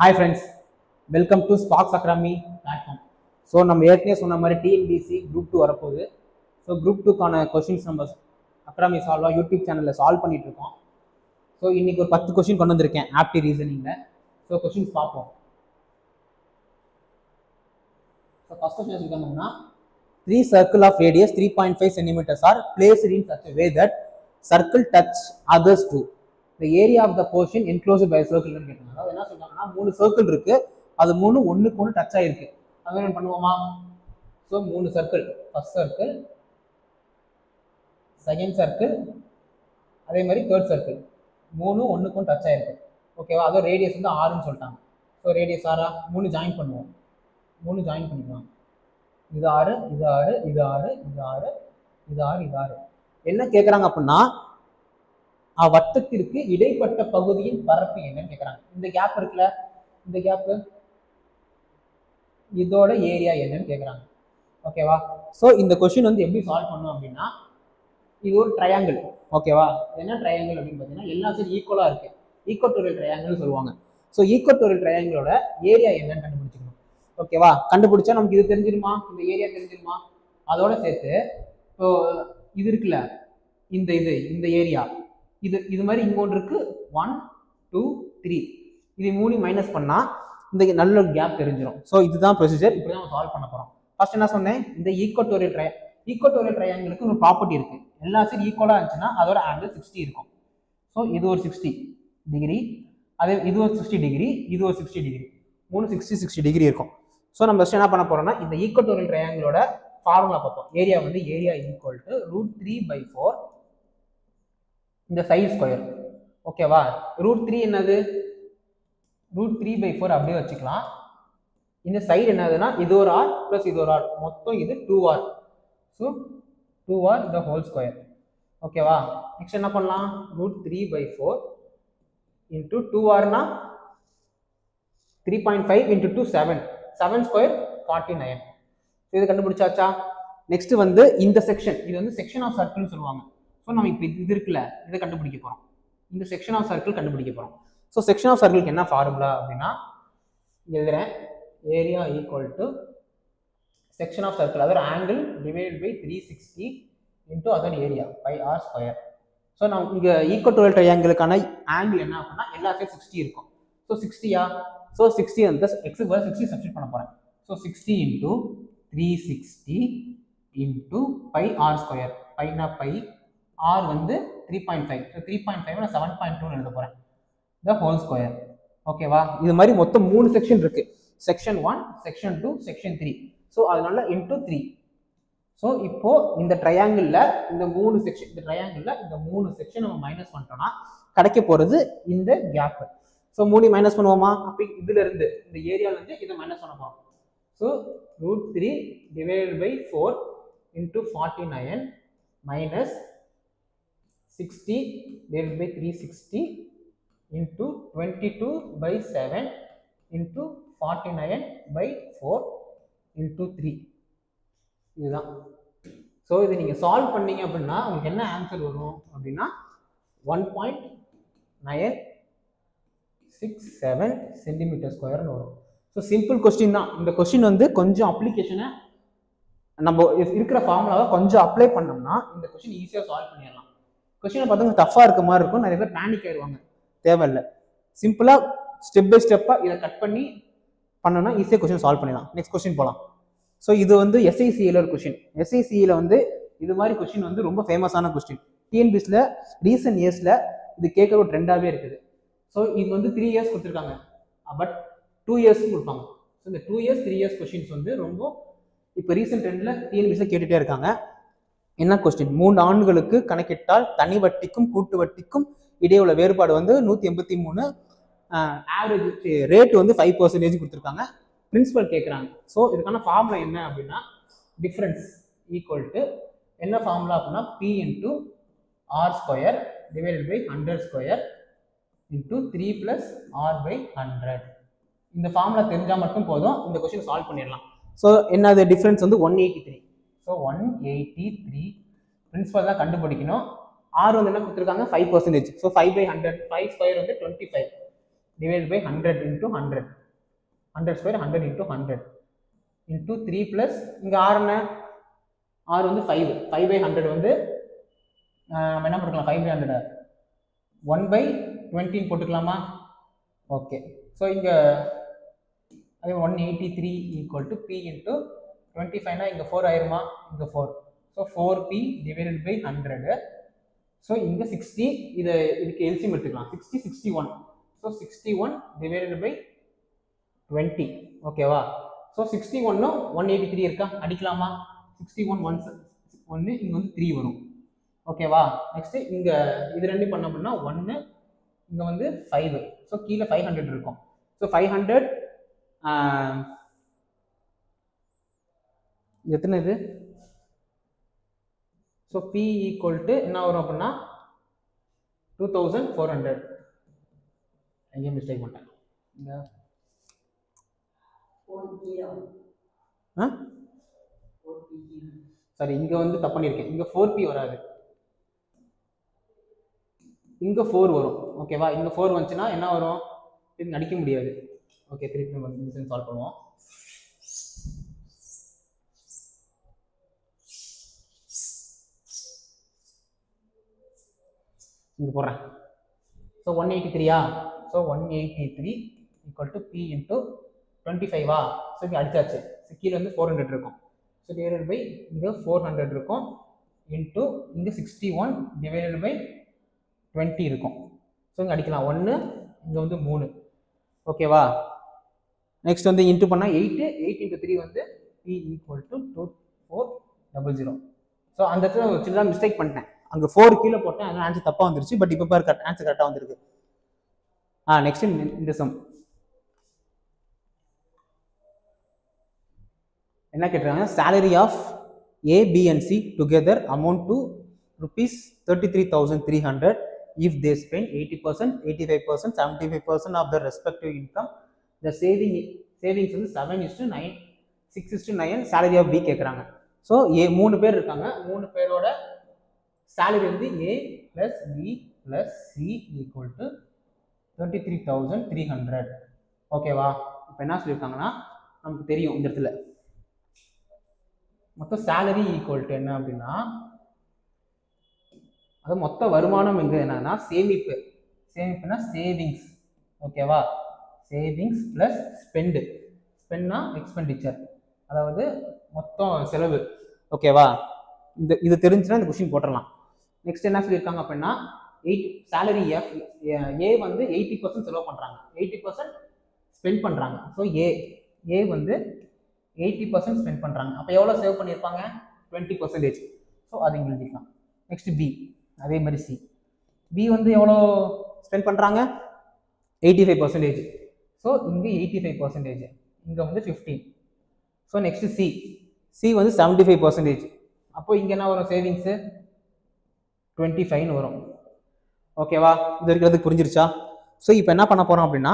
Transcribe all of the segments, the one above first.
Hi friends, welcome to Sparks Academy platform. So நம்ம ஏற்கனவே சொன்ன மாதிரி TNPSC Group 2 வரப்போகுது. ஸோ Group 2க்கான கொஷின்ஸ் நம்ம அகாடமி சால்வாக யூடியூப் சேனலில் சால்வ் பண்ணிட்டு இருக்கோம். ஸோ இன்னைக்கு ஒரு 10 கொஷின் கொண்டு வந்திருக்கேன் ஆப்டி ரீசனிங்கில். ஸோ கொஷின்ஸ் பார்ப்போம். ஸோ ஃபர்ஸ்ட் கொஸ்டின் வச்சுருக்காங்கன்னா 3 circle of radius 3.5 centimeters are placed in such a way that circle touch others too. The area of the portion enclosed by a circle ன்னு கேட்டாங்க. அதாவது என்ன சொல்றாங்கன்னா 3 சர்க்கிள் இருக்கு, அது 3 ஒண்ணுக்கு ஒன்று டச் ஆயிருக்கு. அது என்ன பண்ணுவோமா? So 3 circle, first circle, second circle, அதே மாதிரி தேர்ட் சர்க்கிள், 3 ஒண்ணுக்கு ஒன்று டச் ஆயிருக்கு. ஓகேவா? அதோட ரேடியஸ் வந்து 6ன்னு சொல்லிட்டாங்க. ஸோ ரேடியஸ் 6 3 ஜாயின் பண்ணுவோம், 3 ஜாயின் பண்ணிக்கலாம். இது 6, இது 6, இது 6, இது 6, இது 6, இது 6. என்ன கேட்குறாங்க அப்படின்னா வட்டத்திற்கு இடைப்பட்ட பகுதியின் பரப்பு என்னன்னு கேட்குறாங்க. இந்த கேப் இருக்குல்ல, இந்த கேப்பு, இதோட ஏரியா என்னன்னு கேட்குறாங்க. ஓகேவா? ஸோ இந்த கொஸ்டின் வந்து எப்படி சால்வ் பண்ணும் அப்படின்னா, இது ஒரு ட்ரையாங்கிள். ஓகேவா? என்ன ட்ரையாங்கிள் அப்படின்னு பார்த்தீங்கன்னா எல்லா சைடும் ஈக்குவலாக இருக்கு, ஈக்குவட்டோரியல் ட்ரையாங்கிள் சொல்லுவாங்க. ஸோ ஈக்குவட்டோரியல் ட்ரையாங்கிளோட ஏரியா என்னன்னு கண்டுபிடிச்சிக்கணும். ஓகேவா? கண்டுபிடிச்சா நமக்கு இது தெரிஞ்சிருமா, இந்த ஏரியா தெரிஞ்சிருமா? அதோட சேர்த்து இப்போ இது இருக்குல்ல, இந்த ஏரியா, இது மாதிரி இங்க ஒன்று இருக்கு, 1 2 3, இது 3 மைனஸ் பண்ணா இந்த நல்ல ஒரு கேப் தெரிஞ்சிடும். ஸோ இதுதான் ப்ரொசீஜர், இப்படி தான் சால்வ் பண்ண போறோம். ஃபர்ஸ்ட் என்ன சொன்னேன், இந்த ஈக்குவட்டோரியல் ட்ரையாங்கிளுக்கு ஒரு ப்ராப்பர்ட்டி இருக்கு, எல்லா சைடும் ஈக்குவலா இருந்துச்சுன்னா அதோட ஆங்கிள் 60 இருக்கும். ஸோ இது ஒரு 60 டிகிரி, அதே இது ஒரு 60 டிகிரி, இது ஒரு 60 டிகிரி, 3 60 டிகிரி இருக்கும். ஸோ நம்ம ஃபர்ஸ்ட் என்ன பண்ண போறோம்னா இந்த ஈக்குவட்டோரியல் ட்ரையாங்கிளோட ஃபார்முலா பார்ப்போம். ஏரியா வந்து ஏரியா ஈக்குவல் டு √3/4 இந்த சைடு ஸ்கொயர். ஓகேவா? √3 என்னது, √3/4 அப்படியே வச்சுக்கலாம். இந்த சைடு என்னதுன்னா இது ஒரு ஆர் பிளஸ் இது ஒரு ஆர், மொத்தம் இது 2r. ஸோ 2r த ஹோல் ஸ்கொயர். ஓகேவா? நெக்ஸ்ட் என்ன பண்ணலாம், √3/4 இன்டூ 2rனா 3.5 இன்டூ 2 7 ஸ்கொயர் 49. இது கண்டுபிடிச்சாச்சா? நெக்ஸ்ட் வந்து இந்த செக்ஷன், இது வந்து செக்ஷன் ஆஃப் சர்க்கிள்னு சொல்லுவாங்க. ஸோ நம்ம இப்போ இது இருக்குல்ல, இதை கண்டுபிடிக்க போகிறோம். இந்த செக்ஷன் ஆஃப் சர்க்கிள் கண்டுபிடிக்க போகிறோம். ஸோ செக்ஷன் ஆஃப் சர்க்கிளுக்கு என்ன ஃபார்முலா அப்படின்னா எழுதுறேன், area equal to section of circle, அதோட ஆங்கிள் டிவைட் பை 360 இன்டூ அதோட ஏரியா πr ஸ்கொயர். ஸோ நம்ம இங்கே ஈக்குவட்டோரியல் ட்ரையாங்கிளுக்கான ஆங்கிள் என்ன அப்படின்னா எல்லா சைடும் 60 இருக்கும். ஸோ 60யா? ஸோ 60 வந்து எக்ஸுக்கு பதில் 60 சப்ஸ்டிட் பண்ண போகிறேன். So 60 into 360 into πr square, பைனா பை, r வந்து 3.5, ஸோ 3.5 நான் 7.2 எழுத போகிறேன், த ஹோல் ஸ்கொயர். ஓகேவா? இது மாதிரி மொத்தம் 3 செக்ஷன் இருக்கு, செக்ஷன் 1, செக்ஷன் 2, செக்ஷன் 3. ஸோ அதனால இன்டூ 3. ஸோ இப்போ இந்த ட்ரையாங்கிளில் இந்த 3 செக்ஷன், இந்த ட்ரையாங்கிளில் இந்த 3 செக்ஷன் நம்ம மைனஸ் பண்ணிட்டோம்னா கிடைக்க போகிறது இந்த கேப். ஸோ 3 மைனஸ் பண்ணுவோமா? அப்போ இதுல இருந்து இந்த ஏரியால இருந்து இதை மைனஸ் பண்ண போகிறோம். So √3 divided by 4 into 49 minus 60 divided by 360 into 22/7 into 49/4 into 3. இதுதான். ஸோ இது நீங்கள் சால்வ் பண்ணீங்க அப்படின்னா உங்களுக்கு என்ன ஆன்சர் வரும் அப்படின்னா 1.967 சென்டிமீட்டர் ஸ்கொயர்னு வரும். ஸோ சிம்பிள் கொஸ்டின் தான். இந்த கொஸ்டின் வந்து கொஞ்சம் அப்ளிகேஷனை நம்ம இருக்கிற ஃபார்முலாவை கொஞ்சம் அப்ளை பண்ணோம்னா இந்த கொஸ்டின் ஈஸியாக சால்வ் பண்ணிடலாம். கொஸ்டினை பார்த்தா டஃப்பாக இருக்க மாதிரி இருக்கும், நிறைய பேர் பேனிக் ஆயிடுவாங்க. தேவையில்லை, சிம்பிளாக ஸ்டெப் பை ஸ்டெப்பாக இதை கட் பண்ணி பண்ணோம்னா ஈஸியாக கொஸ்டின் சால்வ் பண்ணிடலாம். நெக்ஸ்ட் கொஸ்டின் போகலாம். ஸோ இது வந்து SICL ஒரு கொஸ்டின். SICL வந்து இது மாதிரி கொஸ்டின் வந்து ரொம்ப ஃபேமஸான கொஸ்டின். TNPSCல ரீசன்ட் இயர்ஸில் இது கேட்குற ஒரு ட்ரெண்டாகவே இருக்குது. ஸோ இது வந்து 3 இயர்ஸ் கொடுத்துருக்காங்க, பட் 2 இயர்ஸும் கொடுப்பாங்க. ஸோ இந்த 2 இயர்ஸ் 3 இயர்ஸ் கொஸ்டின்ஸ் வந்து ரொம்ப இப்போ ரீசெண்ட் ட்ரெண்டில் TNPSCல கேட்டுகிட்டே இருக்காங்க. என்ன கொஸ்டின், 3 ஆண்டுகளுக்கு கணக்கிட்டால் தனி வட்டிக்கும் கூட்டு வட்டிக்கும் இடையே உள்ள வேறுபாடு வந்து 183, ஆவரேஜ் ரேட் வந்து 5% கொடுத்துருக்காங்க. பிரின்சிபல் கேட்குறாங்க. ஸோ இதுக்கான ஃபார்முலா என்ன அப்படின்னா டிஃபரன்ஸ் ஈக்குவல் டு என்ன ஃபார்முலா அப்படின்னா P into R square divided by 100 square into 3 + r/100. இந்த ஃபார்முலா தெரிஞ்சால் மட்டும் போதும், இந்த கொஸ்டின் சால்வ் பண்ணிடலாம். ஸோ என்னது டிஃபரன்ஸ் வந்து 183. ஸோ 183 பிரின்சிபல் தான் கண்டுபிடிக்கணும். ஆர் வந்து என்ன கொடுத்துருக்காங்க 5%. ஸோ 5/100, 5 ஸ்கொயர் வந்து 25 divided by 100 into 100. 100 square 100 into 100 into 3 plus இங்க r என்ன r வந்து 5 5 by 100 வந்து என்ன போட்டுக்கலாம் 5 by 100 1 by 20 போட்டுக்கலாமா ஓகே ஸோ இங்க அதே 183 equal to p into 25 னா இங்க 4 ஆயிருமா இங்க 4 so 4p divided by 100 so இங்க 60 இதுக்கு எல்சிஎம் எடுத்துக்கலாம் 60 61 ஸோ 61 divided by 20 ஓகேவா ஸோ 61 183 இருக்கா அடிக்கலாமா 61 1 இங்க வந்து 3 வரும் ஓகேவா நெக்ஸ்ட் இங்க இது ரெண்டும் பண்ண அப்படின்னா 1 இங்க வந்து 5 ஸோ கீழே 500 இருக்கும் ஸோ 500 எத்தனை இது ஸோ p ஈக்குவல் டு என்ன வரும் அப்படின்னா 2400 எங்கேயும் மிஸ்டேக் பண்ணிட்டேன் சாரி இங்க வந்து தப்பு பண்ணியிருக்கேன் இங்க 4p வராது இங்க 4 வரும் ஓகேவா இங்க 4 வந்துச்சுன்னா என்ன வரும் இது அடிக்க முடியாது ஓகே திருப்பி நம்ம இந்த சால்வ் பண்ணுவோம் இங்க போடுறேன் so 183 so 183 equal to p into 25 so இங்கே அடிச்சாச்சு ஸோ கீழே வந்து 400 இருக்கும் ஸோ டிவைடட் பை இங்கே 400 இருக்கும் இன்ட்டு இங்கே 61 டிவைடட் பை 20 இருக்கும் ஸோ இங்கே அடிக்கலாம் 1 இங்கே வந்து 3 ஓகேவா நெக்ஸ்ட் வந்து இன்ட்டு பண்ணால் 8 இன்ட்டு 3 வந்து p ஈக்குவல் டு 2400 ஸோ அந்த இடத்துல ஒரு சின்னதாக மிஸ்டேக் பண்ணிட்டேன் அங்கே 4 கீழே போட்டேன் அதனால ஆன்சர் தப்பாக வந்துருச்சு பட் இப்போ பாரு ஆன்சர் கரெக்டாக வந்திருக்கு நெக்ஸ்ட் இந்த சம் என்ன கேட்டிருக்காங்க salary of A, B and C together amount to rupees 33,300 if they spend 80%, 85%, 75% of their respective income. The savings வந்து 7:9 6:9 salary of B கேட்குறாங்க ஸோ மூணு பேர் இருக்காங்க மூணு பேரோட salary வந்து A plus B plus C equal to 23,300 ஓகேவா இப்போ என்ன சொல்லியிருக்காங்கன்னா நமக்கு தெரியும் இந்த இடத்துல மொத்தம் salary ஈக்குவல் டு என்ன அப்படின்னா அது மொத்த வருமானம் எங்க என்னன்னா சேமிப்புனா சேவிங்ஸ் ஓகேவா சேவிங்ஸ் பிளஸ் ஸ்பெண்ட்னா எக்ஸ்பெண்டிச்சர் அதாவது மொத்தம் செலவு ஓகேவா இது தெரிஞ்சுன்னா இந்த கொஸ்டின் போட்டுடலாம் நெக்ஸ்ட் என்ன சொல்லியிருக்காங்க அப்படின்னா salary ஏ வந்து 80% செலவு பண்றாங்க 80% ஸ்பெண்ட் பண்றாங்க ஸோ ஏ வந்து 80% ஸ்பெண்ட் பண்றாங்க அப்போ எவ்வளோ சேவ் பண்ணியிருப்பாங்க 20% ஸோ அது இங்கே எழுதிக்கலாம் நெக்ஸ்ட் பி அதே மாதிரி சி பி வந்து எவ்வளோ ஸ்பெண்ட் பண்றாங்க 85% ஸோ இங்கே 85% இங்கே வந்து 15 ஸோ நெக்ஸ்ட் சி வந்து 75% அப்போ இங்கே என்ன வரும் சேவிங்ஸு 25 வரும் ஓகேவா இது இருக்கிறதுக்கு புரிஞ்சிருச்சா ஸோ இப்போ என்ன பண்ண போறோம் அப்படின்னா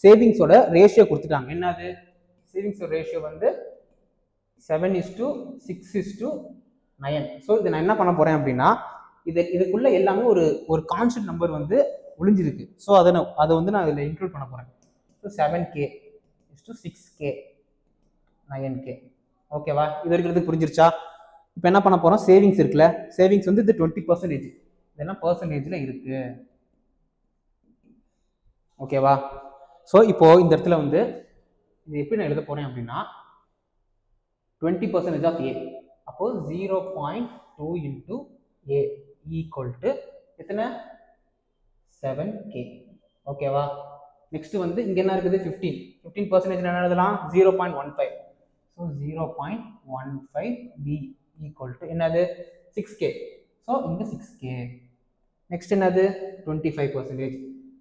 சேவிங்ஸோட ரேஷியோ கொடுத்துட்டாங்க என்னது சேவிங்ஸோட ரேஷியோ வந்து 7:6:9 ஸோ இதை நான் என்ன பண்ண போறேன் அப்படின்னா இதுக்குள்ள எல்லாமே ஒரு கான்ஸ்டன்ட் நம்பர் வந்து ஒளிஞ்சிருக்கு ஸோ அதை வந்து நான் இதில் இன்க்ளூட் பண்ண போறேன் ஸோ 7k:6k 9k ஓகேவா இது இருக்கிறதுக்கு புரிஞ்சிருச்சா இப்போ என்ன பண்ண போறோம் சேவிங்ஸ் இருக்குல்ல சேவிங்ஸ் வந்து இது 20% இதெல்லாம் பர்சன்டேஜ்ல இருக்கு ஓகேவா ஸோ இப்போ இந்த இடத்துல வந்து இது எப்படி நான் எழுத போறேன் அப்படின்னா 20% ஆஃப் ஏ அப்போ 0.2 இன்டூ ஏ ஈக்குவல் டு எத்தனை 7k ஓகேவா நெக்ஸ்ட் வந்து இங்க என்ன இருக்குது 15% என்ன எழுதலாம் 0.15 ஸோ 0.15 பி ஈக்குவல் டு என்னது 6k ஸோ இங்கே 6k நெக்ஸ்ட் என்னது 25%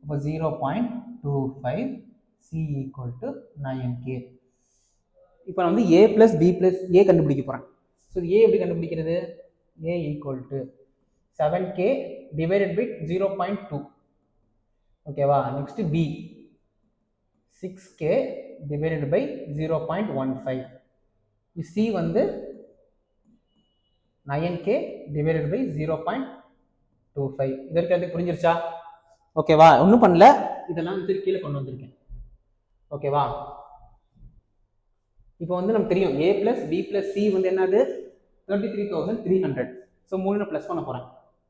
அப்போ 0.25 சி ஈக்குவல் டு 9k இப்போ நான் வந்து A plus B plus A கண்டுபிடிக்க போகிறேன் ஸோ ஏ எப்படி கண்டுபிடிக்கிறது A equal to 7k divided by 0.2 ஓகேவா next B 6k divided by 0.15 C வந்து 9k divided by 0.25 இதற்கு அது புரிஞ்சிருச்சா ஓகேவா? ஒன்றும் பண்ணல, இதெல்லாம் வந்து கீழே கொண்டு வந்திருக்கேன். ஓகேவா? இப்போ வந்து நமக்கு தெரியும் a + b + c வந்து என்னது 33,300. ஸோ 3 ப்ளஸ் பண்ண போகிறேன்.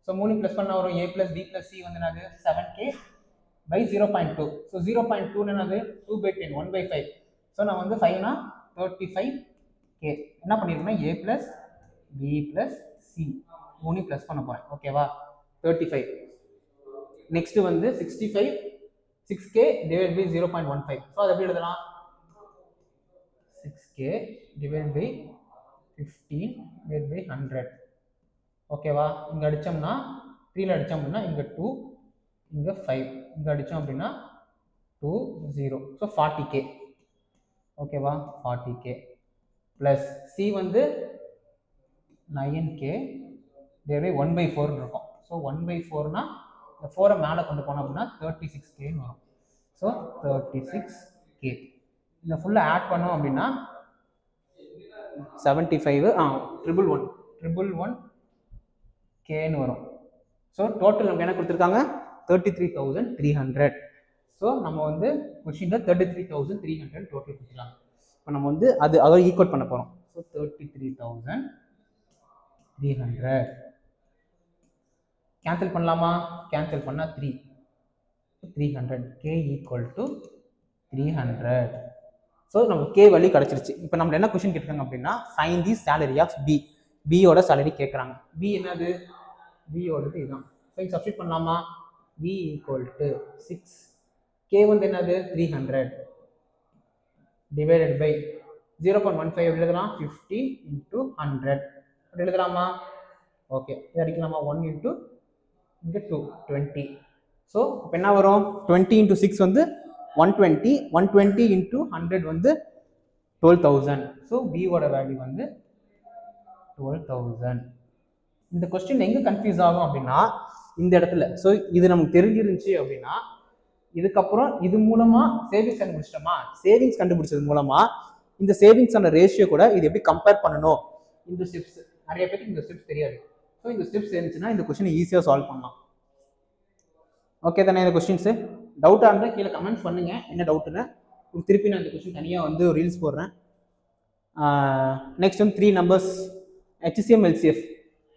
ஸோ 3 ப்ளஸ் பண்ண வரும் a + b + c வந்து என்னது 7k by 0.2. ஸோ 0.2 என்னது 2/10 1/5. ஸோ நான் வந்து 5னா 35k. என்ன பண்ணிருக்கேன்னா a + b + c 3 ப்ளஸ் பண்ண போகிறேன். ஓகேவா? 35. நெக்ஸ்ட் வந்து 65 6k divided by 0.15. ஸோ அதை எப்படி எழுதலாம்? 6k divided by 15 divided by 100. ஓகேவா? இங்கே அடித்தோம்னா 3ல அடித்தோம் அப்படின்னா இங்கே 2 இங்கே 5 இங்கே அடித்தோம் அப்படின்னா 2 0. So 40k. ஓகேவா? 40k ப்ளஸ் சி வந்து 9k divided by 1/4 இருக்கும். ஸோ 1/4னா இந்த 4 மேலே கொண்டு போனோம் அப்படின்னா 36kன்னு வரும். So 36k. இந்த ஃபுல்லாக ஆட் பண்ணோம் அப்படின்னா 75 111Kன்னு வரும். ஸோ டோட்டல் நமக்கு என்ன கொடுத்துருக்காங்க 33,300. ஸோ நம்ம வந்து கொஷினில் 33,300 டோட்டல் கொடுத்துருக்காங்க. இப்போ நம்ம வந்து அதோட ஈக்குவல் பண்ண போகிறோம். ஸோ 33,300 கேன்சல் பண்ணலாமா? கேன்சல் பண்ணால் 300. K = 300. ஸோ நமக்கு கே வேல்யூ கிடச்சிருச்சு. இப்போ நம்ம என்ன கொஸ்டின் கேட்குறாங்க அப்படின்னா find the salary of B. பியோட சேலரி கேட்குறாங்க. பி என்னது? பியோடது இதுதான். ஸோ இங்கே சப்ஸ்டிட் பண்ணலாமா? பி = 6. கே வந்து என்னது 300 டிவைடட் பை 0.15 எப்படி எழுதலாம்? 50 × 100 அப்படி எழுதலாமா? ஓகே, இது அடிக்கலாமா? 1 × இங்கே 2 20. ஸோ இப்போ என்ன வரும்? 20 × 6 வந்து 120. 120 × 100 வந்து 12,000. ஸோ பியோட வேல்யூ வந்து 12,000. இந்த கொஸ்டின் எங்கே கன்ஃபியூஸ் ஆகும் அப்படின்னா இந்த இடத்துல. ஸோ இது நமக்கு தெரிஞ்சிருந்துச்சு அப்படின்னா இதுக்கப்புறம் இது மூலமா சேவிங்ஸ் கண்டுபிடிச்சிட்டோமா? சேவிங்ஸ் கண்டுபிடிச்சது மூலமா இந்த சேவிங்ஸான ரேஷியோ கூட இது எப்படி கம்பேர் பண்ணணும், இந்த ஸ்டெப்ஸ் நிறைய பேருக்கு இந்த ஸ்டெப்ஸ் தெரியாது. ஸோ இந்த ஸ்டெப்ஸ் இருந்துச்சுன்னா இந்த கொஸ்டினை ஈஸியாக சால்வ் பண்ணலாம். ஓகே தானே? இந்த கொஸ்டின்ஸு டவுட்டாக இருந்தால் கீழே கமெண்ட்ஸ் பண்ணுங்க, என்ன டவுட்டுன்னு. திருப்பி நான் இந்த கொஸ்டின் தனியாக வந்து ரீல்ஸ் போடுறேன். நெக்ஸ்ட் வந்து 3 நம்பர்ஸ் HCM LCF.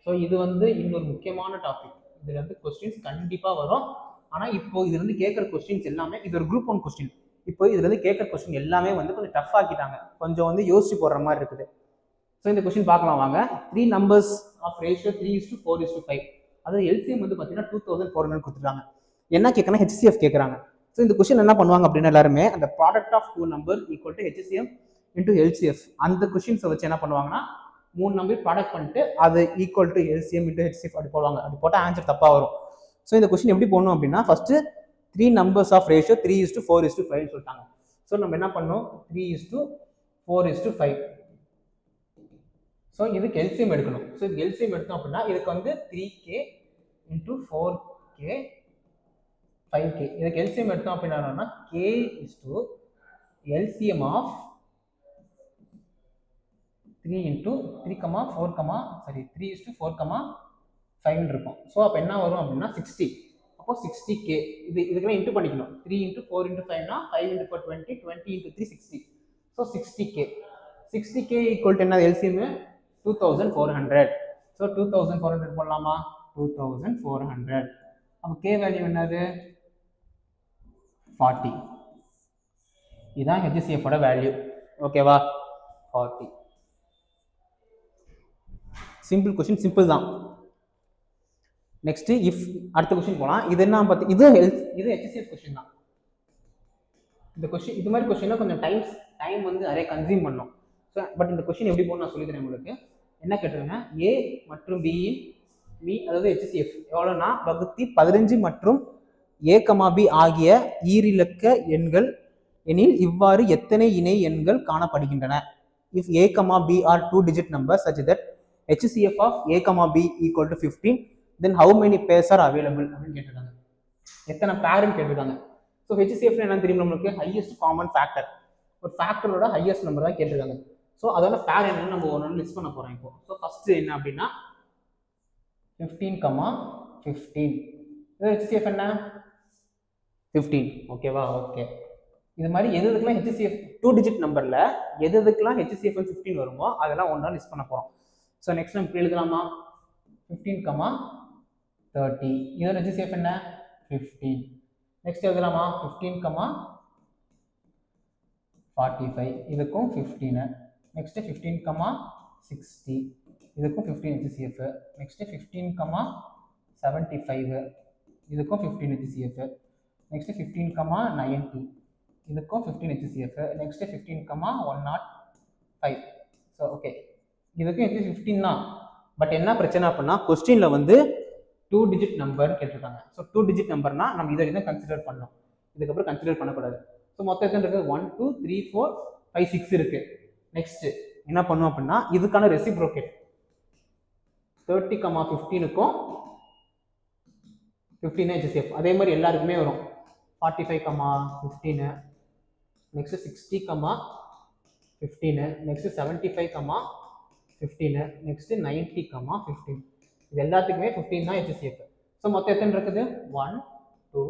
ஸோ இது வந்து இன்னொரு முக்கியமான டாபிக். இதில் வந்து கொஸ்டின்ஸ் கண்டிப்பாக வரும். ஆனால் இப்போ இதுலேருந்து கேட்குற கொஸ்டின்ஸ் எல்லாமே இது ஒரு குரூப் 1 கொஸ்டின். இப்போ இதுலேருந்து கேட்குற கொஸ்டின் எல்லாமே வந்து கொஞ்சம் டஃப் ஆக்கிட்டாங்க, கொஞ்சம் வந்து யோசிச்சு போடுற மாதிரி இருக்குது. ஸோ இந்த கொஸ்டின் பார்க்கலாம் வாங்க. 3 நம்பர்ஸ் ஆஃப் ரேஷியோ 3:4:5. அது LCM வந்து பார்த்தீங்கன்னா 2400 கொடுத்துருக்காங்க. என்ன கேட்கணும்? HCF கேட்குறாங்க. ஸோ இந்த கொஸ்டின் என்ன பண்ணுவாங்க அப்படின்னா எல்லாருமே அந்த product of 2 number = HCM × LCF அந்த கொஸ்டின்ஸை வச்சு என்ன பண்ணுவாங்கன்னா 3 நம்பர் ப்ராடக்ட் பண்ணிட்டு அது = LCM × HCF அப்படி போடுவாங்க. அப்படி போட்டால் ஆன்சர் தப்பாக வரும். ஸோ இந்த கொஸ்டின் எப்படி போடணும் அப்படின்னா ஃபர்ஸ்ட் 3 நம்பர்ஸ் ஆஃப் ரேஷியோ 3:4:5 சொல்லிட்டாங்க. ஸோ நம்ம என்ன பண்ணோம்? 3:4:5. ஸோ இதுக்கு LCM எடுக்கணும். ஸோ இதுக்கு LCM எடுத்தோம் அப்படின்னா இதுக்கு வந்து 3k × 4k 5k. இதுக்கு LCM எடுத்தோம் அப்படின்னா k LCM ஆஃப் 3 × 3:4 இருக்கும். ஸோ அப்போ என்ன வரும் அப்படின்னா 60. அப்போ 60k. இதுக்கெல்லாம் இன்ட்டு பண்ணிக்கணும். 3 × 4 × 5னா 5 × 4 20, 20 × 3 60. So 60k. 60k = என்ன? LCM 2400. ஸோ 2400 போடலாமா? 2400. அப்போ k வேல்யூ என்னது? 40. இதுதான் HCF ஓட வேல்யூ. ஓகேவா? 40. சிம்பிள் கொஸ்டின், சிம்பிள் தான். நெக்ஸ்ட் இஃப் அடுத்த கொஸ்டின் போகலாம். இது என்ன பார்த்து இது HCF கொஸ்டின் தான். இந்த கொஸ்டின் இது மாதிரி கொஸ்டினா கொஞ்சம் டைம் வந்து நிறைய கன்சியூம் பண்ணும். ஸோ பட் இந்த கொஸ்டின் எப்படி போகணும் நான் சொல்லித்தரேன் உங்களுக்கு. என்ன கேட்டிருக்கேன்னா A மற்றும் B அதாவது HCF எவ்வளோனா வகுத்தி 15 மற்றும் A, B ஆகிய ஈரிலக்க எண்கள் எனில் இவ்வாறு எத்தனை இணை எண்கள் காணப்படுகின்றன? If A, B are 2-digit numbers such that HCF of A, B = 15, then how many pairs are available அப்படின்னு கேட்டிருக்காங்க. எத்தனை பேர்னு கேட்டிருக்காங்க. ஸோ HCF என்னன்னு தெரியும் நம்மளுக்கு? Highest common factor. ஒரு ஃபேக்டரோட ஹையஸ்ட் நம்பர் தான் கேட்டிருக்காங்க. ஸோ அதோட பேர் என்னன்னு நம்ம ஒன்று லிஸ்ட் பண்ண போகிறோம் இப்போ. ஸோ ஃபர்ஸ்ட் என்ன அப்படின்னா 15, 15. HCF என்ன? 15. ஓகேவா? ஓகே. இது மாதிரி எதுக்கெல்லாம் HCF 2 டிஜிட் நம்பர்ல எதுக்கெல்லாம் HCF 15 வருமோ அதெல்லாம் ஒன்றா லிஸ்ட் பண்ண போறோம். ஸோ நெக்ஸ்ட் நம்ம எழுதலாமா? 15, 30. இதோட HCF என்ன? 15. நெக்ஸ்ட் எழுதலாமா? 15, 45. இதுக்கும் 15. நெக்ஸ்ட் 15, 60. இதுக்கும் 15 HCF. நெக்ஸ்ட் 15, 75. இதுக்கும் 15 HCF. நெக்ஸ்ட் 15, 90. இதுக்கும் 15 HCF. நெக்ஸ்ட் 15, 105. ஸோ ஓகே, இதுக்கும் HCF 15 தான். பட் என்ன பிரச்சனை அப்படின்னா கொஸ்டின்ல வந்து 2 டிஜிட் நம்பர் கேட்டிருக்காங்க. ஸோ 2 டிஜிட் நம்பர்னா நம்ம இதை தான் கன்சிடர் பண்ணணும், இதுக்கப்புறம் கன்சிடர் பண்ணக்கூடாது. ஸோ மொத்தம் எத்தனை இருக்குது? 1 2 3 4 5 6 இருக்கு. நெக்ஸ்ட் என்ன பண்ணுவோம் அப்படின்னா இதுக்கான ரெசிப்ரோகேட் 30, 15க்கும் 15 HCF. அதே மாதிரி எல்லாருக்குமே வரும். 45, 15. நெக்ஸ்ட் 60, 15. நெக்ஸ்ட் 75, 15. நெக்ஸ்ட் 90, 15. இது எல்லாத்துக்குமே 15 தான் HCF. ஸோ மொத்தம் எத்தனை இருக்குது? 1 2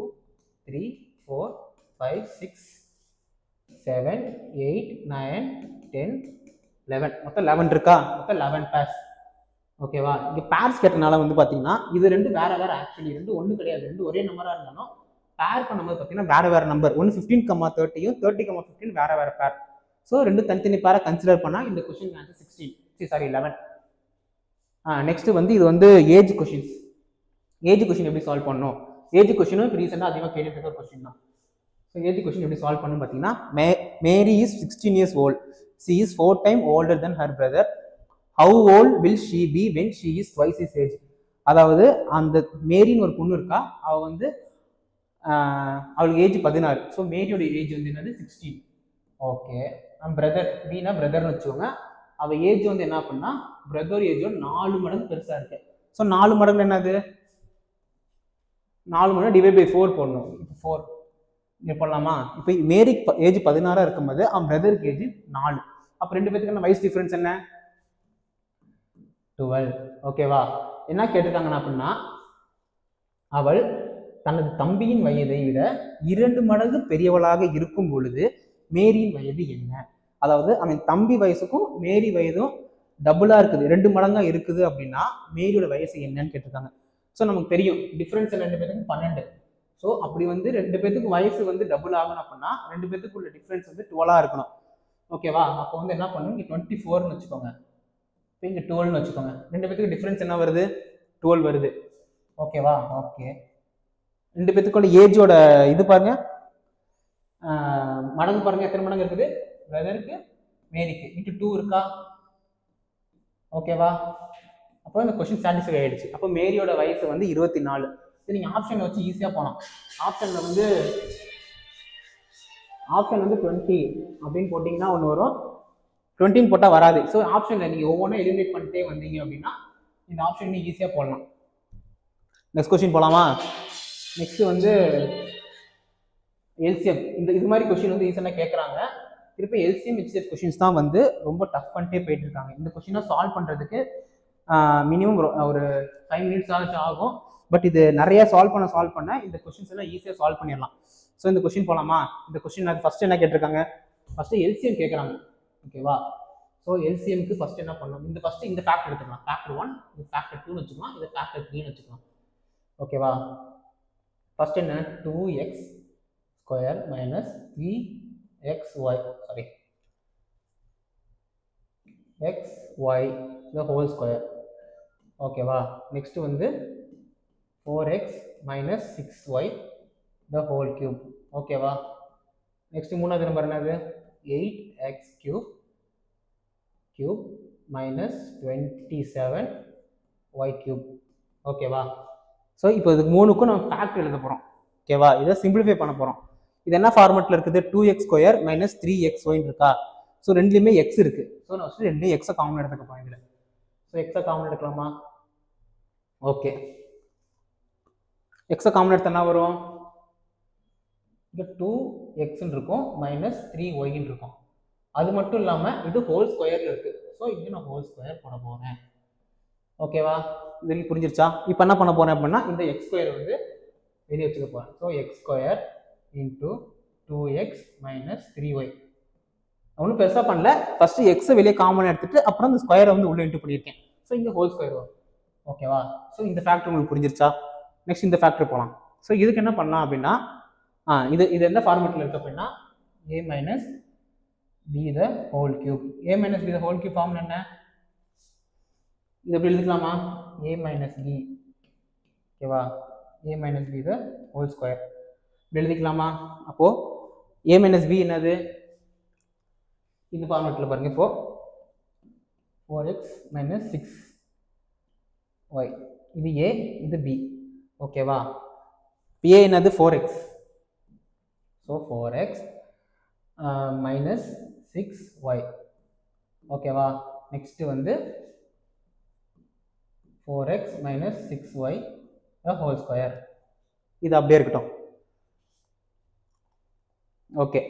3 4 5 6 7 8 9 10 11. மொத்தம் 11 இருக்கா? மொத்தம் 11 பேர்ஸ். ஓகேவா? இங்கே பேர்ஸ் கேட்டனால வந்து பார்த்தீங்கன்னா இது ரெண்டு வேற வேற, ஆக்சுவலி ரெண்டு ஒன்று கிடையாது, ரெண்டு ஒரே நம்பராக இருந்தாலும் பேர் பண்ணும்போது பார்த்தீங்கன்னா வேற வேற நம்பர். ஒன்று 15, 30யும் 30, 15 வேற வேற பேர். ஸோ ரெண்டு தனித்தனி பேரை கன்சிடர் பண்ணால் இந்த கொஸ்டின் ஆன்சர் 11. நெக்ஸ்ட் வந்து இது வந்து ஏஜ் கொஸ்டின்ஸ். ஏஜ் கொஸ்டின் எப்படி சால்வ் பண்ணணும்? ஏஜ் கொஸ்டினும் இப்போ ரீசெண்டாக அதிகமாக கேட்டுட்டு இருக்க கொஸ்டின் தான். ஸோ ஏஜ் கொஸ்டின் எப்படி சால்வ் பண்ணணும் பார்த்தீங்கன்னா மேரி is 16 years old. She is 4 times older than her brother. How old will she be when she is twice his age? அதாவது அந்த மேரின்னு ஒரு பொண்ணு இருக்கா, அவ வந்து அவளுக்கு ஏஜ் 16. ஸோ மேரியோட ஏஜ் வந்து என்னது? 16. ஓகே, பிரதர் பீனா பிரதர்னு வச்சுக்கோங்க. அவ ஏஜ் வந்து என்ன பண்ணா பிரதர் ஏஜோட 4 மடங்கு பெருசா இருக்கு. ஸோ 4 மடங்கு என்னது? 4 மடங்கு டிவைட் பை 4 போடணும். இப்போ 4 இங்கே போடலாமா? இப்போ மேரிக்கு ஏஜ் 16 இருக்கும்போது அவன் பிரதருக்கு ஏஜ் 4. அப்போ ரெண்டு பேத்துக்கான வயசு டிஃபரன்ஸ் என்ன? 12. ஓகேவா? என்ன கேட்டிருக்காங்கன்னா அப்படின்னா அவள் தனது தம்பியின் வயதை விட 2 மடங்கு பெரியவளாக இருக்கும் பொழுது மேரியின் வயது என்ன? அதாவது அவன் தம்பி வயசுக்கும் மேரி வயதும் டபுளா இருக்குது, 2 மடங்கா இருக்குது அப்படின்னா மேரியோட வயசு என்னன்னு கேட்டிருக்காங்க. ஸோ நமக்கு தெரியும் டிஃபரன்ஸ் ரெண்டு பேத்துக்கும் 12. ஸோ அப்படி வந்து ரெண்டு பேத்துக்கு வயசு வந்து டபுள் ஆகணும் அப்படின்னா ரெண்டு பேத்துக்கு உள்ள டிஃபரன்ஸ் வந்து 12 இருக்கணும். ஓகேவா? அப்போ வந்து என்ன பண்ணும், இங்கே 24ன்னு வச்சுக்கோங்க, இப்போ இங்கே 12ன்னு வச்சுக்கோங்க. ரெண்டு பேத்துக்கு டிஃபரன்ஸ் என்ன வருது? 12 வருது. ஓகேவா? ஓகே, ரெண்டு பேத்துக்கோட ஏஜோட இது பாருங்க, மடங்கு பாருங்க, எத்தனை மடங்கு இருக்குது? பிரதருக்கு மேரிக்கு இன்ட்டு 2 இருக்கா? ஓகேவா? அப்போ இந்த கொஸ்டின் சாட்டிஸ்ஃபை ஆயிடுச்சு. அப்போ மேரியோட வயசு வந்து 24. சரி, நீங்கள் ஆப்ஷனில் வச்சு ஈஸியாக போகலாம். ஆப்ஷனில் வந்து 20 அப்படின்னு போட்டிங்கன்னா ஒன்று வரும், 20 போட்டால் வராது. ஸோ ஆப்ஷனில் நீங்கள் ஒவ்வொன்றும் எலிமினேட் பண்ணிட்டே வந்தீங்க அப்படின்னா இந்த ஆப்ஷன் நீங்கள் ஈஸியாக போடலாம். நெக்ஸ்ட் கொஸ்டின் போகலாமா? நெக்ஸ்ட் வந்து எல்சிஎம். இது மாதிரி கொஸ்டின் வந்து ஈஸியாக கேட்குறாங்க. திருப்பி எல்சிஎம் ஹெச்சிஎஃப் கொஸ்டின்ஸ் தான் வந்து ரொம்ப டஃப் பண்ணிட்டே போயிட்டு இருக்காங்க. இந்த கொஸ்டினை சால்வ் பண்ணுறதுக்கு மினிமம் ஒரு 5 minutes ஆகும். பட் இது நிறைய சால்வ் பண்ண இந்த கொஸ்டின்ஸ் எல்லாம் ஈஸியாக சால்வ் பண்ணிடலாம். ஸோ இந்த கொஸ்டின் போகலாமா? இந்த கொஸ்டின் ஃபர்ஸ்ட் என்ன கேட்டிருக்காங்க? ஃபர்ஸ்ட் எல்சிஎம் கேட்குறாங்க. ஓகேவா? ஸோ எல்சிஎம்க்கு ஃபர்ஸ்ட் என்ன பண்ணணும்? இந்த ஃபேக்டர் எடுத்துக்கலாம். ஃபேக்டர் 1, இது ஃபேக்டர் 2 வச்சுக்கலாம், இது ஃபேக்டர் 3 வச்சுக்கலாம். ஓகேவா? ஃபர்ஸ்ட் என்ன? 2x square minus 3xy xy the whole square. ஓகேவா? நெக்ஸ்ட் வந்து 4x minus 6y the whole cube. ஓகேவா? நெக்ஸ்ட் மூணாவது நம்பர் என்னது? 8x cube minus 27y cube. ஓகேவா? ஸோ இப்போ இதுக்கு மூணுக்கும் நம்ம ஃபேக்டர் எழுத போகிறோம். ஓகேவா? இதை சிம்பிளிஃபை பண்ண போகிறோம். இது என்ன ஃபார்மெட்டில் இருக்குது? 2x ஸ்கொயர் மைனஸ் 3xy இருக்கா? ஸோ ரெண்டுலேயுமே எக்ஸ் இருக்குது. ஸோ நான் ஃபஸ்ட்டு ரெண்டுலேயும் எக்ஸை காமன் எடுத்துக்க போகிறேன் இதில். ஸோ எக்ஸை காமன் எடுக்கலாமா? ஓகே, எக்ஸை காமன் எடுத்தா என்ன வரும்? இங்கே 2xன்னு இருக்கும் மைனஸ் 3yன்னு இருக்கும். அது மட்டும் இல்லாமல் இது ஹோல் ஸ்கொயரில் இருக்குது. ஸோ இங்கே நான் ஹோல் ஸ்கொயர் போட போகிறேன். ஓகேவா? இது புரிஞ்சிருச்சா? இப்போ என்ன பண்ண போகிறேன் அப்படின்னா இந்த எக்ஸ் ஸ்கொயர் வந்து வெளியே வச்சுக்க போகிறேன். So X square into 2x minus 3y. ஒன்றும் பெருசாக பண்ணல, ஃபஸ்ட்டு எக்ஸை வெளியே காமன் எடுத்துட்டு அப்புறம் இந்த ஸ்கொயரை வந்து உள்ளே இன்ட்டு பண்ணியிருக்கேன். ஸோ இங்கே ஹோல் ஸ்கொயர் வரும். ஓகேவா? ஸோ இந்த ஃபேக்டர் உங்களுக்கு புரிஞ்சிருச்சா? நெக்ஸ்ட் இந்த ஃபேக்டர் போகலாம். ஸோ இதுக்கு என்ன பண்ணலாம் அப்படின்னா, இது எந்த ஃபார்மெட்டில் இருக்கு அப்படின்னா a minus B the whole cube. a minus B the whole cube form என்ன? இது எப்படி எழுதிக்கலாமா? a minus B. ஓகேவா? a minus B the whole square இப்படி எழுதிக்கலாமா? அப்போ a மைனஸ் பி என்னது? இந்த ஃபார்மெட்டில் பாருங்க. இப்போ 4x மைனஸ் 6y. இது a, இது b. ஓகேவா? a என்னது? 4x. So 4x minus 6y. ஓகேவா? நெக்ஸ்ட் வந்து 4x minus 6y whole square. இது அப்படியே இருக்கட்டும். ஓகே,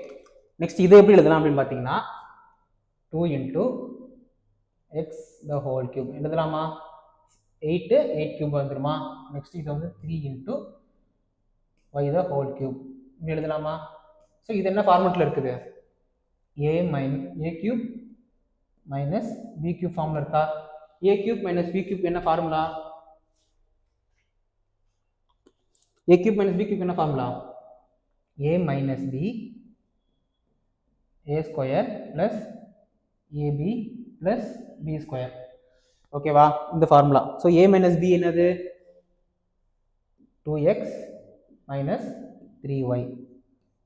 நெக்ஸ்ட் இதை எப்படி எழுதலாம் அப்படின்னு பார்த்தீங்கன்னா 2 into x the whole cube எழுதலாமா? 8 கியூப் வந்துருமா? நெக்ஸ்ட் இது வந்து 3 into y the whole cube இப்படி எழுதலாமா? ஸோ இது என்ன ஃபார்மெட்டில் இருக்குது? a cube minus B cube ஃபார்மில் இருக்கா? a cube minus B cube என்ன formula? a cube minus B cube என்ன formula? a minus B a square plus ab plus b square. ஓகேவா? இந்த formula. So a minus b என்னது? 2x minus 3y.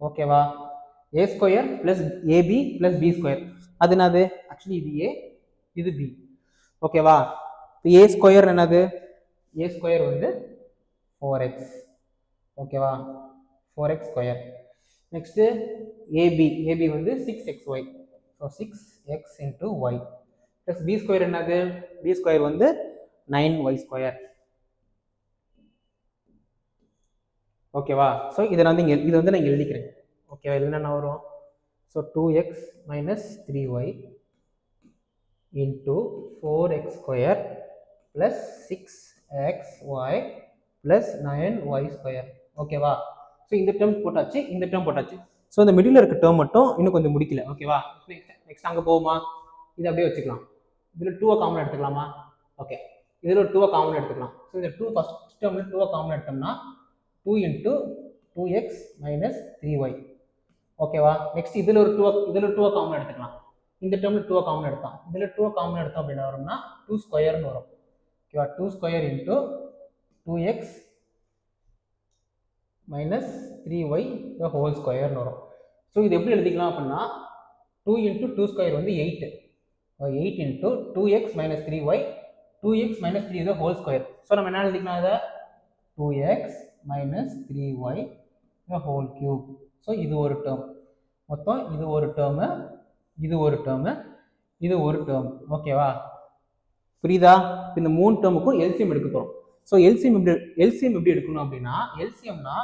ஓகேவா? a square plus ab plus b square. அது என்னது? Actually இது a, இது b. ஓகேவா? இப்போ a ஸ்கொயர் என்னது? a ஸ்கொயர் வந்து 4x. ஓகேவா? 4x square. நெக்ஸ்ட் ab வந்து 6xy. So 6x into y plus b square என்னது? b ஸ்கொயர் வந்து 9y ஸ்கொயர். ஓகேவா? ஸோ இதை வந்து இது வந்து நான் எழுதிக்கிறேன். ஓகேவா? இது என்ன வரும்? So 2x minus 3y into 4x square plus 6xy plus 9y square. ஓகேவா? ஸோ இந்த டேர்ம் போட்டாச்சு, இந்த டேர்ம் போட்டாச்சு. ஸோ இந்த மிடில் இருக்க டேர்ம் மட்டும் இன்னும் கொஞ்சம் முடிக்கல. ஓகேவா? நெக்ஸ்ட் அங்கே போகுமா? இது அப்படியே வச்சுக்கலாம். இதில் 2 காமன் எடுத்துக்கலாமா? ஓகே, இதில் ஒரு 2 காமன் எடுத்துக்கலாம். ஸோ இந்த 2 ஃபர்ஸ்ட் டேர்மில் 2 காமன் எடுத்தோம்னா 2 இன்ட்டு 2x மைனஸ் 3y. ஓகேவா? நெக்ஸ்ட் இதில் ஒரு 2 காமன் எடுத்துக்கலாம். இந்த டேர்மில் 2 காமன் எடுத்தோம். இதில் 2 காமன் எடுத்தோம் அப்படின்னா வரும்னா 2 ஸ்கொயர்னு வரும். ஓகேவா? 2 square into 2x minus 3y whole ஸ்கொயர்னு வரும். ஸோ இது எப்படி எழுதிக்கலாம் அப்படின்னா 2 இன்ட்டு 2 ஸ்கொயர் வந்து 8. 8 into 2x minus 3y, 2x minus 3 இது ஹோல் ஸ்கொயர். ஸோ நம்ம என்ன எழுதிக்கலாம்? அதை 2x minus 3y whole cube. So இது ஒரு டேர்ம். மொத்தம் இது ஒரு டேர்மு, இது ஒரு டேர்மு, இது ஒரு டேர்ம். ஓகேவா? புரியுதா? இந்த 3 டேர்முக்கும் எல்சிஎம் எடுக்க போகிறோம். ஸோ எல்சிஎம் எப்படி எடுக்கணும் அப்படின்னா, எல்சிஎம்னா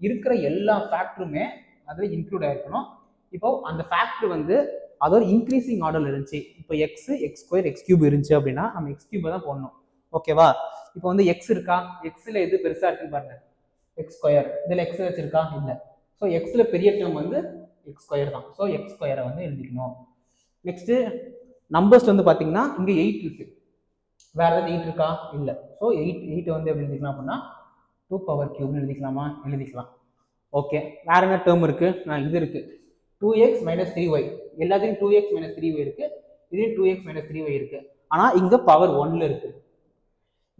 இருக்கிற எல்லா ஃபேக்டருமே அதில் இன்க்ளூட் ஆகிருக்கணும். இப்போ அந்த ஃபேக்டர் வந்து அதோட இன்க்ரீசிங் ஆர்டரில் இருந்துச்சு. இப்போ எக்ஸ் ஸ்கொயர் எக்ஸ் கியூப் இருந்துச்சு அப்படின்னா நம்ம எக்ஸ் கியூபை தான் போடணும். ஓகேவா? இப்போ வந்து எக்ஸ் இருக்கா? எக்ஸில் எது பெருசாக இருக்குன்னு பாருங்க, எக்ஸ் ஸ்கொயர். இதில் எக்ஸ் வச்சிருக்கா? இல்லை. ஸோ எக்ஸில் பெரிய டேர்ம் வந்து எக்ஸ் ஸ்கொயர் தான். ஸோ எக்ஸ் ஸ்கொயரை வந்து எழுதிக்கணும். நெக்ஸ்ட்டு நம்பர்ஸ் வந்து பார்த்தீங்கன்னா இங்கே 8 இருக்கு. வேற ஏதாவது 8 இருக்கா? இல்லை. ஸோ 8 வந்து எப்படி எழுதிக்கலாம் அப்படின்னா 2 பவர் கியூப்னு எழுதிக்கலாமா? எழுதிக்கலாம். ஓகே, வேற என்ன டேர்ம் இருக்கு? இது இருக்கு 2x மைனஸ் 3y. எல்லாத்தையும் 2x மைனஸ் 3y இருக்கு. இதுலேயும் 2x மைனஸ் 3y இருக்கு. ஆனால் இங்கே பவர் 1ல இருக்கு,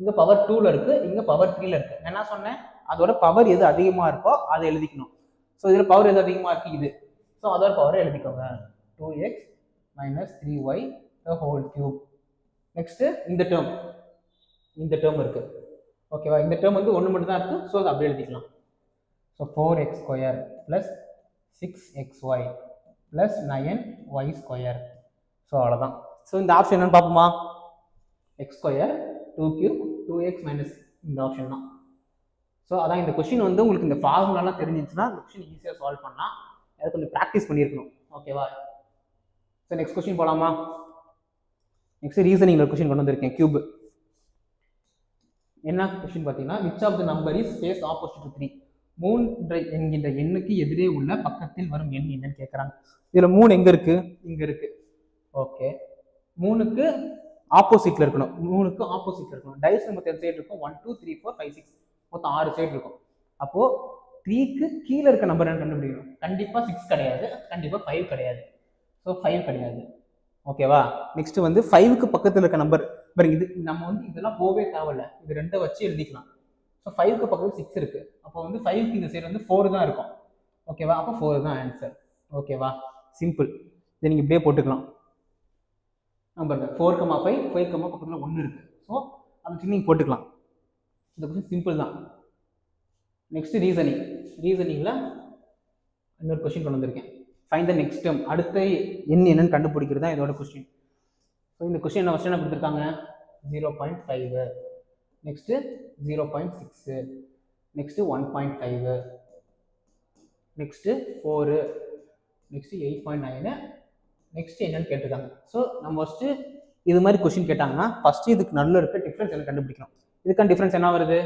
இங்கே பவர் 2ல இருக்கு, இங்கே பவர் 3ல இருக்கு. என்ன சொன்னேன்? அதோட பவர் எது அதிகமாக இருக்கோ அதை எழுதிக்கணும். ஸோ இதில் பவர் எது அதிகமாக இருக்கு? இது. ஸோ அதோட பவரை எழுதிக்கோங்க. 2x minus 3y whole cube. Next இந்த டேர்ம் இருக்கு. ஓகேவா? இந்த டேர்ம் வந்து 1 மட்டும் தான் இருக்கு. ஸோ அதை அப்படியே எழுதிக்கலாம். So 4x square plus 6xy plus 9y square. So அவ்வளோதான். ஸோ இந்த ஆப்ஷன் என்னன்னு பார்ப்போமா? X square 2 cube 2x minus இந்த ஆப்ஷன் தான். ஸோ அதான் இந்த கொஸ்டின் வந்து உங்களுக்கு இந்த ஃபார்முலாலாம் தெரிஞ்சிச்சுன்னா இந்த கொஸ்டின் ஈஸியாக சால்வ் பண்ணலாம். அதை கொஞ்சம் ப்ராக்டிஸ் பண்ணியிருக்கணும். ஓகேவா? ஸோ நெக்ஸ்ட் கொஸ்டின் போகலாமா? நெக்ஸ்ட் ரீசனிங் ஒரு கொஸ்டின் கொண்டு வந்திருக்கேன். கியூப் என்ன கொஸ்டின் பார்த்தீங்கன்னா, which of the number is space opposite to 3? 3 என்கின்ற எண்ணுக்கு எதிரே உள்ள பக்கத்தில் வரும் எண் என்னன்னு கேட்குறாங்க. இதில் 3 எங்கே இருக்கு? இங்கே இருக்கு. ஓகே, 3க்கு ஆப்போசிட்ல இருக்கணும். 3க்கு ஆப்போசிட்ல இருக்கணும். டைஸ் மொத்தம் எத்தனை சைடு இருக்கும்? 1 2 3 4 5 6 மொத்தம் 6 சைடு இருக்கும். அப்போ 3க்கு கீழே இருக்க நம்பர் என்ன கண்டுபிடிக்கணும்? கண்டிப்பாக 6 கிடையாது, கண்டிப்பாக 5 கிடையாது. ஸோ 5 கிடையாது. ஓகேவா? நெக்ஸ்ட் வந்து 5க்கு பக்கத்தில் இருக்க நம்பர் பாருங்க. இது நம்ம வந்து இதெல்லாம் போகவே தேவையில்ல, இது ரெண்டை வச்சு எழுதிக்கலாம். ஸோ 5க்கு பக்கத்தில் 6 இருக்கு. அப்போ வந்து 5க்கு இந்த சைடு வந்து 4 தான் இருக்கும். ஓகேவா? அப்போ 4 தான் ஆன்சர். ஓகேவா? சிம்பிள். இதை நீங்கள் இப்படியே போட்டுக்கலாம். நம்பர் 4,5 5, பக்கத்தில் 1 இருக்கு. ஸோ அதுக்கு நீங்கள் போட்டுக்கலாம். இந்த கொஸ்டின் சிம்பிள் தான். Next reasoning. ரீசனிங்கில் இன்னொரு கொஸ்டின் கொண்டு வந்திருக்கேன். Find the next term. அடுத்த எண் என்னன்னு கண்டுபிடிக்கிறது தான் இதோட கொஸ்டின். ஸோ இந்த கொஸ்டின் என்ன ஃபஸ்ட் என்ன கொடுத்துருக்காங்க? 0.5, next 0.6, next 1.5, next 4, next 8.9, next என்னன்னு கேட்டிருக்காங்க. ஸோ நம்ம ஃபஸ்ட்டு இது மாதிரி கொஸ்டின் கேட்டாங்கன்னா ஃபஸ்ட்டு இதுக்கு நல்ல இருக்க டிஃப்ரென்ஸ் என்ன கண்டுபிடிக்கணும். இதுக்கான டிஃப்ரென்ஸ் என்ன வருது?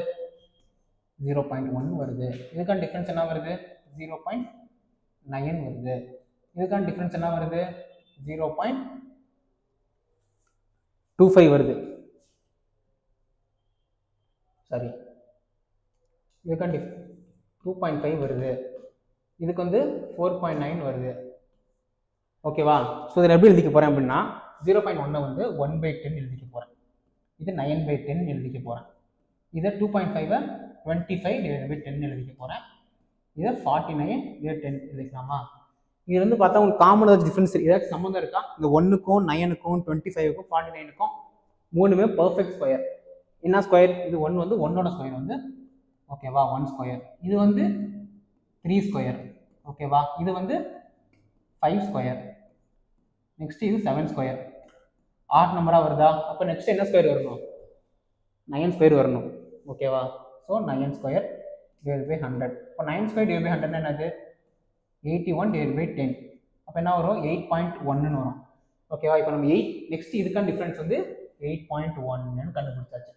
0.1 வருது. இதுக்கான டிஃப்ரென்ஸ் என்ன வருது? 0.9 வருது. இதுக்கான டிஃப்ரென்ஸ் என்ன வருது? 0.25 வருது. சாரி, இதுக்கான 2.5 வருது. இதுக்கு வந்து 4.9 வருது. ஓகேவா? ஸோ இதில் எப்படி எழுதிக்க போகிறேன் அப்படின்னா 0.1 வந்து 1/10 எழுதிக்க போகிறேன். இது 9/10 எழுதிக்க போகிறேன். இதை 2.5 25/10 எழுதிக்க போகிறேன். இதை 49/10 எழுதிக்கலாமா? இது வந்து பார்த்தா உங்களுக்கு காமன் ஏதாச்சும் டிஃப்ரென்ஸ் ஏதாச்சும் சம்மந்தம் இருக்கா? இந்த 1க்கும் 9க்கும் 25க்கும் 49க்கும் மூணுமே பர்ஃபெக்ட் ஸ்கொயர். என்ன ஸ்கொயர்? இது 1 வந்து 1ஓட ஸ்கொயர் வந்து ஓகேவா 1 ஸ்கொயர். இது வந்து 3 ஸ்கொயர். ஓகேவா? இது வந்து 5 ஸ்கொயர். நெக்ஸ்ட் இது 7 ஸ்கொயர். ஆட் நம்பராக வருதா? அப்போ நெக்ஸ்ட் என்ன ஸ்கொயர் வரணும்? 9 ஸ்கொயர் வரணும். ஓகேவா? So 9 square divide by 100. இப்போ 9 ஸ்கொயர் டிவைட் பை 100 என்னது? 81 டிவைட் பை 10. அப்போ என்ன வரும்? 8.1 வரும். ஓகேவா? இப்போ நம்ம 8 நெக்ஸ்ட் இதுக்கான டிஃப்ரென்ஸ் வந்து 8.1 கண்டுபிடிச்சாச்சு.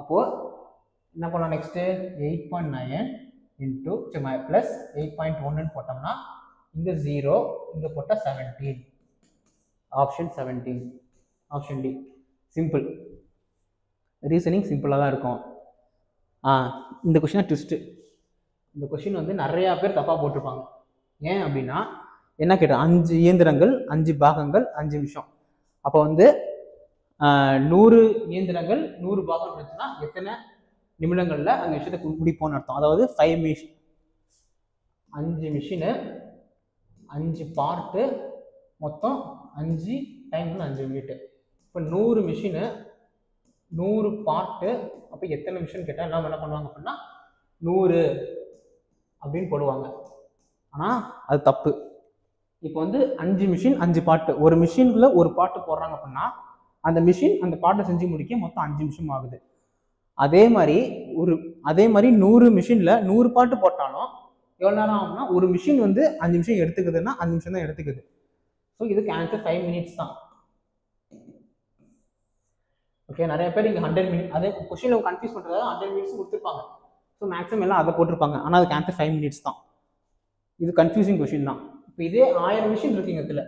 அப்போது என்ன பண்ணலாம்? நெக்ஸ்ட்டு 8.9 இன்ட்டு ப்ளஸ் 8.1 போட்டோம்னா இங்கே 0, இங்கே போட்டால் 17. Option 17. Option D. Simple. Reasoning சிம்பிளாக தான் இருக்கும். இந்த கொஷினை ட்விஸ்ட்டு. இந்த கொஷின் வந்து நிறையா பேர் தப்பாக போட்டிருப்பாங்க. ஏன் அப்படின்னா என்ன கேட்டேன்? 5 இயந்திரங்கள் 5 பாகங்கள் 5 நிமிஷம். அப்போ வந்து 100 இயந்திரங்கள் 100 பாகம் இருந்துச்சுன்னா எத்தனை நிமிடங்களில் அந்த விஷயத்தை முடிப்போம்னு அர்த்தம். அதாவது 5 மிஷின் 5 மிஷினு 5 பார்ட்டு மொத்தம் 5 டைம் 5 மினிட்டு. இப்போ 100 மிஷினு 100 பார்ட்டு. அப்போ எத்தனை மிஷின் கேட்டால் எல்லாம் என்ன பண்ணுவாங்க அப்படின்னா 100 அப்படின்னு போடுவாங்க. ஆனால் அது தப்பு. இப்போ வந்து 5 மிஷின் 5 பாட்டு. ஒரு மிஷின்குள்ள ஒரு பாட்டு போடுறாங்க அப்படின்னா அந்த மிஷின் அந்த பாட்டை செஞ்சு முடிக்க மொத்தம் 5 நிமிஷம் ஆகுது. அதே மாதிரி 100 மிஷினில் 100 பாட்டு போட்டாலும் எவ்வளோ நேரம் ஆகும்னா ஒரு மிஷின் வந்து 5 நிமிஷம் எடுத்துக்குதுன்னா 5 நிமிஷம் தான் எடுத்துக்குது. ஸோ இதுக்கு ஆன்சர் 5 மினிட்ஸ் தான். ஓகே, நிறைய பேர் இங்கே 100 மினிட்ஸ் அதே கொஸ்டினில் கன்ஃபியூஸ் பண்ணுறதா 100 மினிட்ஸ் கொடுத்துருப்பாங்க. ஸோ மேக்ஸிமம் எல்லாம் அதை போட்டிருப்பாங்க. ஆனால் அதுக்கு ஆன்சர் 5 மினிட்ஸ் தான். இது கன்ஃபியூசிங் கொஸ்டின் தான். இப்போ இதே 1000 மிஷின் இருக்குங்க. இதில்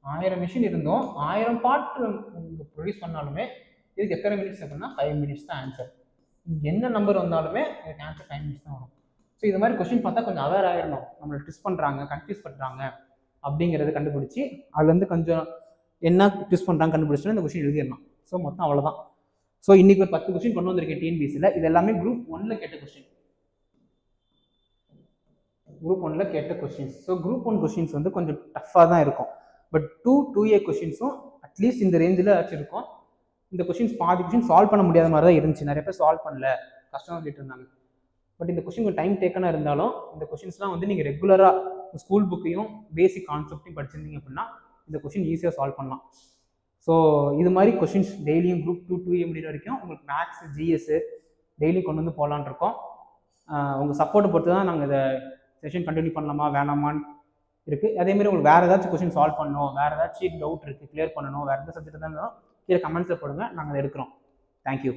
1000 மிஷின் இருந்தோம் 1000 பாட்டு ப்ரொடியூஸ் பண்ணாலுமே இதுக்கு எத்தனை மினிட்ஸ் அப்படின்னா 5 மினிட்ஸ் தான் ஆன்சர். என்ன நம்பர் வந்தாலுமே இதுக்கு ஆன்சர் 5 மினிட்ஸ் தான் வரும். ஸோ இது மாதிரி கொஸ்டின் பார்த்தா கொஞ்சம் அவேர் ஆகிடணும். நம்மளை ட்விஸ்ட் பண்ணுறாங்க, கன்ஃபியூஸ் பண்ணுறாங்க அப்படிங்கிறத கண்டுபிடிச்சி அதுலேருந்து கொஞ்சம் என்ன ட்விஸ்ட் பண்ணுறாங்க கண்டுபிடிச்சோன்னா இந்த கொஸ்டின் எழுதிடலாம். ஸோ மொத்தம் அவ்வளோதான். ஸோ இன்றைக்கி ஒரு 10 கொஸ்டின் கொண்டு வந்திருக்கேன் டிஎன்பிஎஸ்சியில். இது எல்லாமே குரூப் 1ல் கேட்ட கொஸ்டின். குரூப் 1ல் கேட்ட கொஸ்டின்ஸ். ஸோ குரூப் 1 கொஸ்டின்ஸ் வந்து கொஞ்சம் டஃப்பாக தான் இருக்கும். பட் 2A கொஸ்டின்ஸும் அட்லீஸ்ட் இந்த ரேஞ்சில் வச்சுருக்கோம். இந்த கொஸ்டின்ஸ் பாதி கொஸ்டின் சால்வ் பண்ண முடியாத மாதிரி தான் இருந்துச்சு. நிறைய பேர் சால்வ் பண்ணல, கஷ்டம் சொல்லிட்டு இருந்தாங்க. பட் இந்த கொஸ்டின் கொஞ்சம் டைம் டேக்கனாக இருந்தாலும் இந்த கொஸ்டின்ஸ்லாம் வந்து நீங்கள் ரெகுலராக ஸ்கூல் புக்கையும் பேசிக் கான்செப்டையும் படிச்சிருந்தீங்க அப்படின்னா இந்த கொஸ்டின் ஈஸியாக சால்வ் பண்ணலாம். ஸோ இது மாதிரி கொஸ்டின்ஸ் டெய்லியும் குரூப் 2A முடிகிற வரைக்கும் உங்களுக்கு மேக்ஸ் ஜிஎஸ் டெய்லியும் கொண்டு வந்து போகலான் இருக்கோம். உங்கள் சப்போர்ட்டை பொறுத்து தான் நாங்கள் இதை செஷன் கண்டினியூ பண்ணலாமா வேணாமான்னு இருக்குது. அதேமாதிரி உங்களுக்கு வேறு ஏதாச்சும் கொஸ்டின் சால்வ் பண்ணணும், வேறு ஏதாச்சும் டவுட் இருக்குது கிளியர் பண்ணணும், வேறு எந்த சப்ஜெக்ட் தான் இருந்தாலும் கீழே கமெண்ட்ஸில் போடுங்க, நாங்கள் அதை எடுக்கிறோம். தேங்க்யூ.